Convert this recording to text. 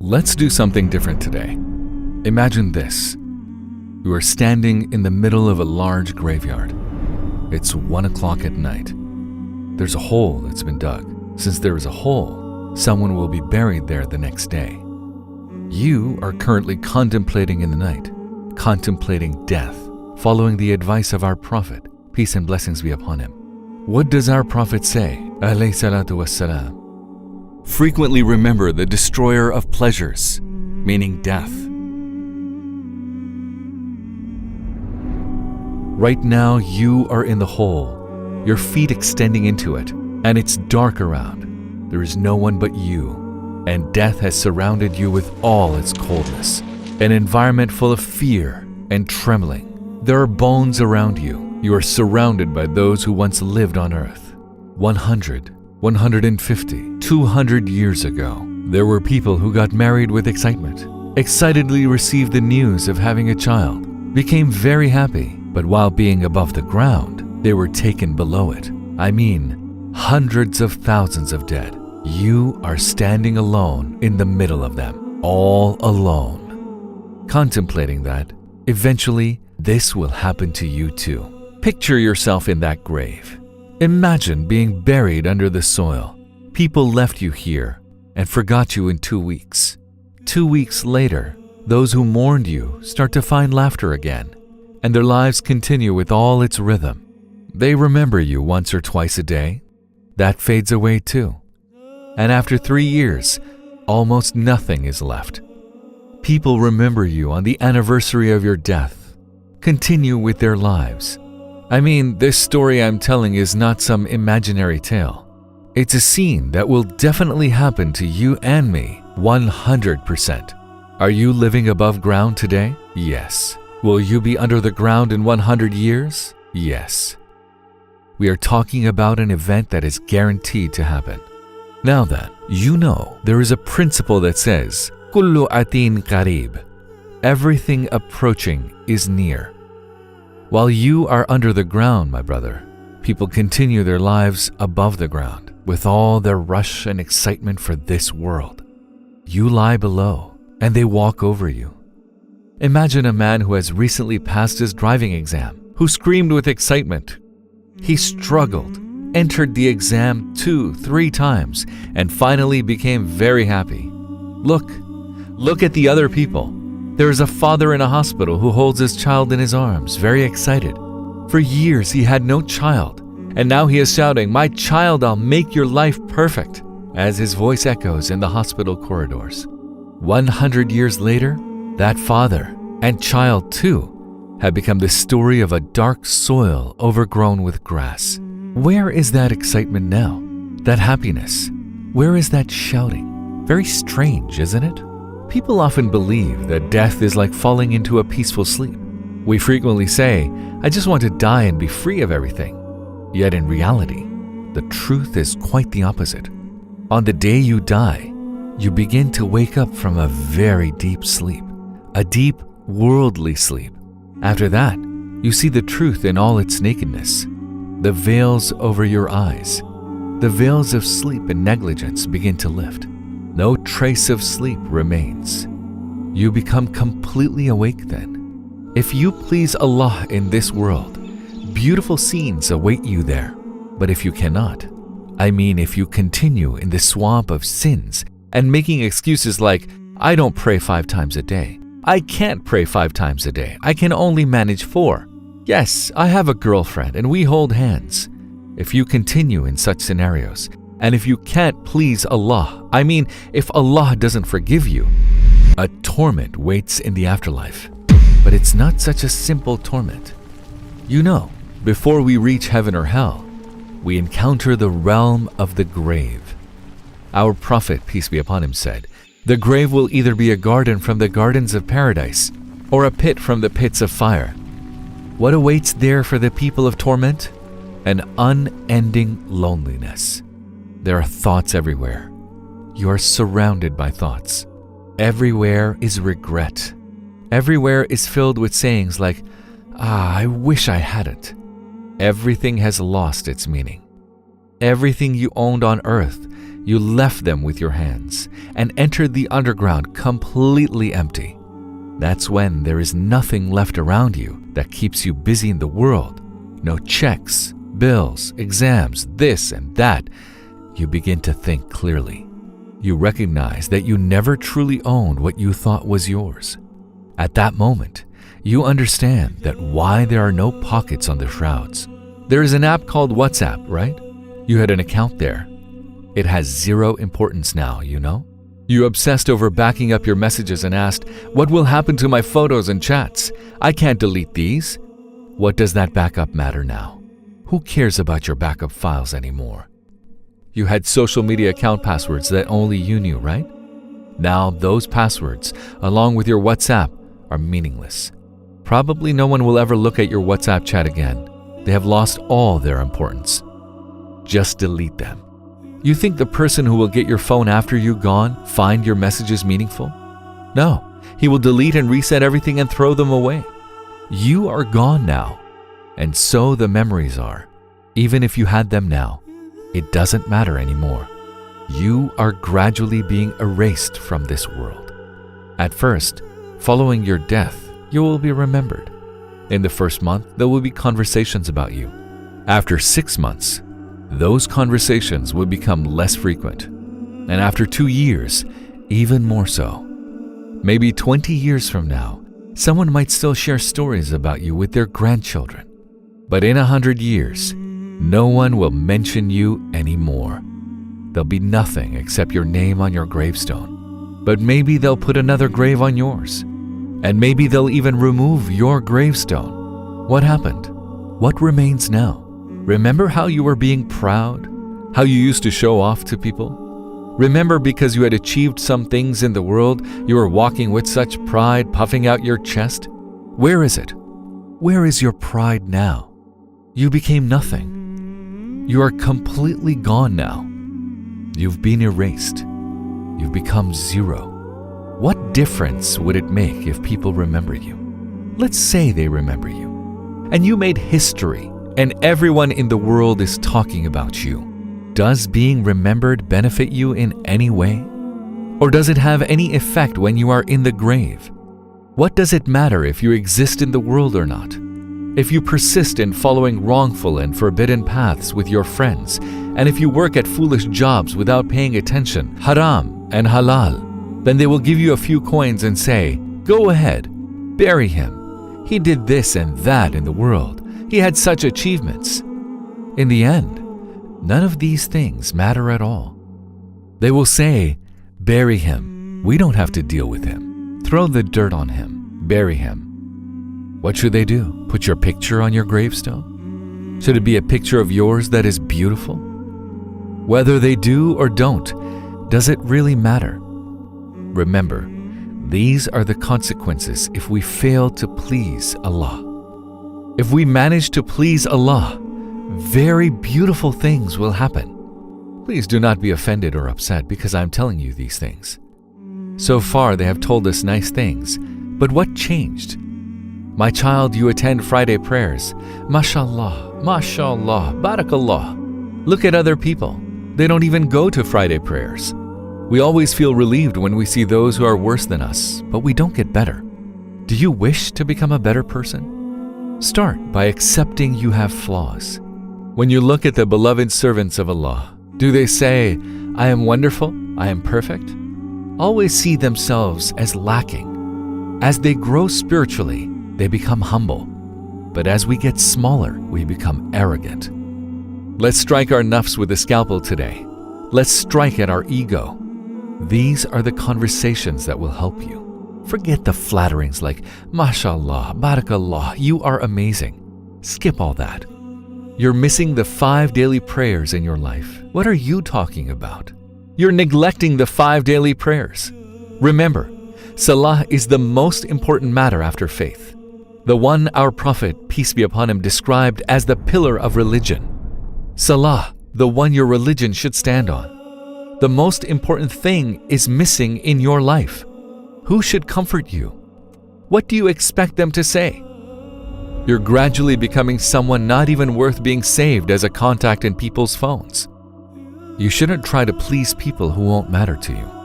Let's do something different today. Imagine this. You are standing in the middle of a large graveyard. It's 1 o'clock at night. There's a hole that's been dug. Since there is a hole, someone will be buried there the next day. You are currently contemplating in the night, contemplating death, following the advice of our Prophet, peace and blessings be upon him. What does our Prophet say? Alayhi salatu wassalam. Frequently remember the destroyer of pleasures, meaning death. Right now you are in the hole, your feet extending into it, and it's dark around. There is no one but you, and death has surrounded you with all its coldness, an environment full of fear and trembling. There are bones around you. You are surrounded by those who once lived on earth. 100, 150, 200 years ago, there were people who got married with excitement, excitedly received the news of having a child, became very happy, but while being above the ground, they were taken below it. I mean, hundreds of thousands of dead. You are standing alone in the middle of them, all alone. Contemplating that, eventually, this will happen to you too. Picture yourself in that grave. Imagine being buried under the soil. People left you here and forgot you in 2 weeks. 2 weeks later, those who mourned you start to find laughter again, and their lives continue with all its rhythm. They remember you once or twice a day. That fades away too. And after 3 years, almost nothing is left. People remember you on the anniversary of your death, continue with their lives. I mean, this story I'm telling is not some imaginary tale. It's a scene that will definitely happen to you and me, 100%. Are you living above ground today? Yes. Will you be under the ground in 100 years? Yes. We are talking about an event that is guaranteed to happen. Now then, you know there is a principle that says, Kullu atin qarib. Everything approaching is near. While you are under the ground, my brother, people continue their lives above the ground with all their rush and excitement for this world. You lie below, and they walk over you. Imagine a man who has recently passed his driving exam, who screamed with excitement. He struggled, entered the exam 2, 3 times, and finally became very happy. Look at the other people. There is a father in a hospital who holds his child in his arms, very excited. For years he had no child, and now he is shouting, "My child, I'll make your life perfect," as his voice echoes in the hospital corridors. 100 years later, that father and child too have become the story of a dark soil overgrown with grass. Where is that excitement now? That happiness? Where is that shouting? Very strange, isn't it? People often believe that death is like falling into a peaceful sleep. We frequently say, "I just want to die and be free of everything." Yet in reality, the truth is quite the opposite. On the day you die, you begin to wake up from a very deep sleep, a deep worldly sleep. After that, you see the truth in all its nakedness. The veils over your eyes, the veils of sleep and negligence begin to lift. No trace of sleep remains. You become completely awake then. If you please Allah in this world, beautiful scenes await you there. But if you cannot, I mean if you continue in the swamp of sins and making excuses like, "I don't pray 5 times a day. I can't pray 5 times a day. I can only manage 4. Yes, I have a girlfriend and we hold hands." If you continue in such scenarios, and if you can't please Allah, I mean, if Allah doesn't forgive you, a torment waits in the afterlife. But it's not such a simple torment. You know, before we reach heaven or hell, we encounter the realm of the grave. Our Prophet, peace be upon him, said, "The grave will either be a garden from the gardens of paradise or a pit from the pits of fire." What awaits there for the people of torment? An unending loneliness. There are thoughts everywhere. You are surrounded by thoughts. Everywhere is regret. Everywhere is filled with sayings like, "I wish I hadn't." Everything has lost its meaning. Everything you owned on earth you left them with your hands and entered the underground completely empty. That's when there is nothing left around you that keeps you busy in the world. No checks, bills, exams, this and that. You begin to think clearly. You recognize that you never truly owned what you thought was yours. At that moment, you understand that why there are no pockets on the shrouds. There is an app called WhatsApp, right? You had an account there. It has zero importance now, you know? You obsessed over backing up your messages and asked, what will happen to my photos and chats? I can't delete these. What does that backup matter now? Who cares about your backup files anymore? You had social media account passwords that only you knew, right? Now those passwords, along with your WhatsApp, are meaningless. Probably no one will ever look at your WhatsApp chat again. They have lost all their importance. Just delete them. You think the person who will get your phone after you're gone find your messages meaningful? No, he will delete and reset everything and throw them away. You are gone now, and so the memories are. Even if you had them now, it doesn't matter anymore. You are gradually being erased from this world. At first, following your death, you will be remembered. In the first month, there will be conversations about you. After 6 months, those conversations will become less frequent. And after 2 years, even more so. Maybe 20 years from now, someone might still share stories about you with their grandchildren. But in 100 years, no one will mention you anymore. There'll be nothing except your name on your gravestone. But maybe they'll put another grave on yours. And maybe they'll even remove your gravestone. What happened? What remains now? Remember how you were being proud? How you used to show off to people? Remember because you had achieved some things in the world, you were walking with such pride, puffing out your chest? Where is it? Where is your pride now? You became nothing. You are completely gone now. You've been erased. You've become zero. What difference would it make if people remember you? Let's say they remember you. And you made history, and everyone in the world is talking about you. Does being remembered benefit you in any way? Or does it have any effect when you are in the grave? What does it matter if you exist in the world or not? If you persist in following wrongful and forbidden paths with your friends, and if you work at foolish jobs without paying attention, haram and halal, then they will give you a few coins and say, go ahead, bury him. He did this and that in the world. He had such achievements. In the end, none of these things matter at all. They will say, bury him. We don't have to deal with him. Throw the dirt on him. Bury him. What should they do? Put your picture on your gravestone? Should it be a picture of yours that is beautiful? Whether they do or don't, does it really matter? Remember, these are the consequences if we fail to please Allah. If we manage to please Allah, very beautiful things will happen. Please do not be offended or upset because I'm telling you these things. So far, they have told us nice things, but what changed? My child, you attend Friday prayers. MashaAllah, MashaAllah, Barakallah. Look at other people. They don't even go to Friday prayers. We always feel relieved when we see those who are worse than us, but we don't get better. Do you wish to become a better person? Start by accepting you have flaws. When you look at the beloved servants of Allah, do they say, I am wonderful, I am perfect? Always see themselves as lacking. As they grow spiritually, they become humble. But as we get smaller, we become arrogant. Let's strike our nafs with a scalpel today. Let's strike at our ego. These are the conversations that will help you. Forget the flatterings like, MashaAllah, Barakallah, you are amazing. Skip all that. You're missing the 5 daily prayers in your life. What are you talking about? You're neglecting the 5 daily prayers. Remember, Salah is the most important matter after faith. The one our Prophet, peace be upon him, described as the pillar of religion. Salah, the one your religion should stand on. The most important thing is missing in your life. Who should comfort you? What do you expect them to say? You're gradually becoming someone not even worth being saved as a contact in people's phones. You shouldn't try to please people who won't matter to you.